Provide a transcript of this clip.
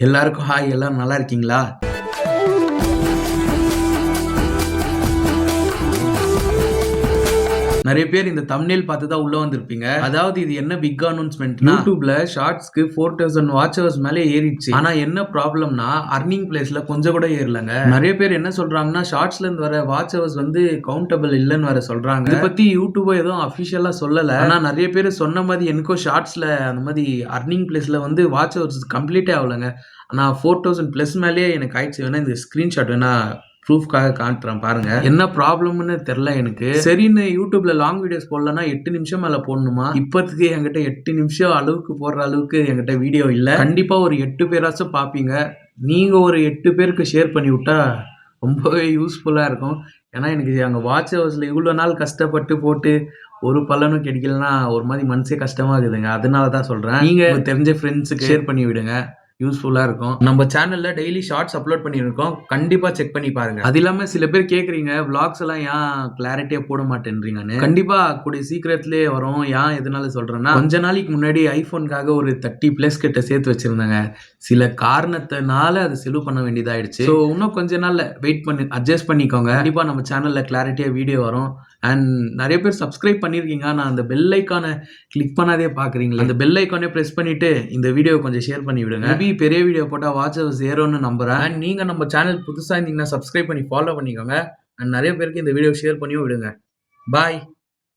எல்லாருக்கும் ஹாய். எல்லாரும் நல்லா இருக்கீங்களா? நிறைய பேர் இந்த தம்ப்நெயில் பார்த்து தான் உள்ள வந்திருப்பீங்க. அதாவது இது என்ன பிக் அனௌன்ஸ்மெண்ட், யூடியூப்ல ஷார்ட்ஸ்க்கு 4000 வாட்ச் ஹவர்ஸ் மேலே ஏறிடுச்சு. ஆனா என்ன ப்ராப்ளம்னா அர்னிங் பிளேஸ்ல கொஞ்சம் கூட ஏறலங்க. நிறைய பேர் என்ன சொல்றாங்கன்னா ஷார்ட்ஸ்ல இருந்து வர வாட்ச் ஹவர்ஸ் வந்து கவுண்டபிள் இல்லன்னு வர சொல்றாங்க. இதை பத்தி யூடியூப் எதுவும் அபிஷியலா சொல்லல. ஆனா நிறைய பேர் சொன்ன மாதிரி எனக்கும் ஷார்ட்ஸ்ல அந்த மாதிரி அர்னிங் பிளேஸ்ல வந்து வாட்ச் ஹவர்ஸ் கம்ப்ளீட்டே ஆகலங்க. ஆனா 4000+ மேலேயே எனக்கு ஆயிடுச்சு. வேணா இந்த ஸ்கிரீன்ஷாட் வேணா ப்ரூஃப்காக காட்டுறேன் பாருங்க. என்ன ப்ராப்ளம்னு தெரியல எனக்கு. சரின்னு யூடியூப்ல லாங் வீடியோஸ் போடலன்னா 8 நிமிஷம் மேல போடணுமா? இப்போதைக்கு என்கிட்ட 8 நிமிஷம் அளவுக்கு போடுற அளவுக்கு என்கிட்ட வீடியோ இல்ல. கண்டிப்பா ஒரு 8 பேராச்சும் பாப்பீங்க. நீங்க ஒரு 8 பேருக்கு ஷேர் பண்ணி விட்டா ரொம்பவே யூஸ்ஃபுல்லா இருக்கும். ஏன்னா எனக்கு அங்க வாட்ச் ஹவர்ஸ்ல இவ்வளவு நாள் கஷ்டப்பட்டு போட்டு ஒரு பலனும் கிடைக்கலன்னா ஒரு மாதிரி மனசே கஷ்டமா இருக்குதுங்க. அதனாலதான் சொல்றேன். நீங்க தெரிஞ்ச ஃப்ரெண்ட்ஸுக்கு ஷேர் பண்ணி விடுங்க. யூஸ்ஃபுல்லா இருக்கும். நம்ம சேனல்ல டெய்லி ஷார்ட்ஸ் அப்லோட் பண்ணிருக்கோம். கண்டிப்பா செக் பண்ணி பாருங்க. அது இல்லாம சில பேர் கேக்குறீங்க vlogs எல்லாம் ஏன் கிளாரிட்டியா போட மாட்டேன்றீங்கன்னு. கண்டிப்பா கூடிய சீக்கிரத்திலே வரும். ஏன் எதனால சொல்றேன்னா கொஞ்ச நாளைக்கு முன்னாடி ஐபோனுக்காக ஒரு 30+ கிட்ட சேர்த்து வச்சிருந்தாங்க. சில காரணத்தினால அது செலவு பண்ண வேண்டியதாயிடுச்சு. ஸோ இன்னும் கொஞ்ச நாள்ல வெயிட் பண்ணி அட்ஜஸ்ட் பண்ணிக்கோங்க. கண்டிப்பா நம்ம சேனல்ல கிளாரிட்டியா வீடியோ வரும். அண்ட் நிறைய பேர் சப்ஸ்கிரைப் பண்ணிருக்கீங்க. நான் அந்த பெல் ஐக்கானை கிளிக் பண்ணாதே பாக்குறீங்களா? அந்த பெல் ஐக்கானே பிரஸ் பண்ணிட்டு இந்த வீடியோ கொஞ்சம் ஷேர் பண்ணி விடுங்க. பெரிய வீடியோ போட்டா வாட்ச் ஹவர்ஸ் ஏறும்னு நம்புறேன். அண்ட் நீங்க நம்ம சேனல் புதுசா இருந்தீங்கன்னா சப்ஸ்கிரைப் பண்ணி ஃபாலோ பண்ணிக்கோங்க. அண்ட் நிறைய பேருக்கு இந்த வீடியோ ஷேர் பண்ணியும் விடுங்க. பாய்.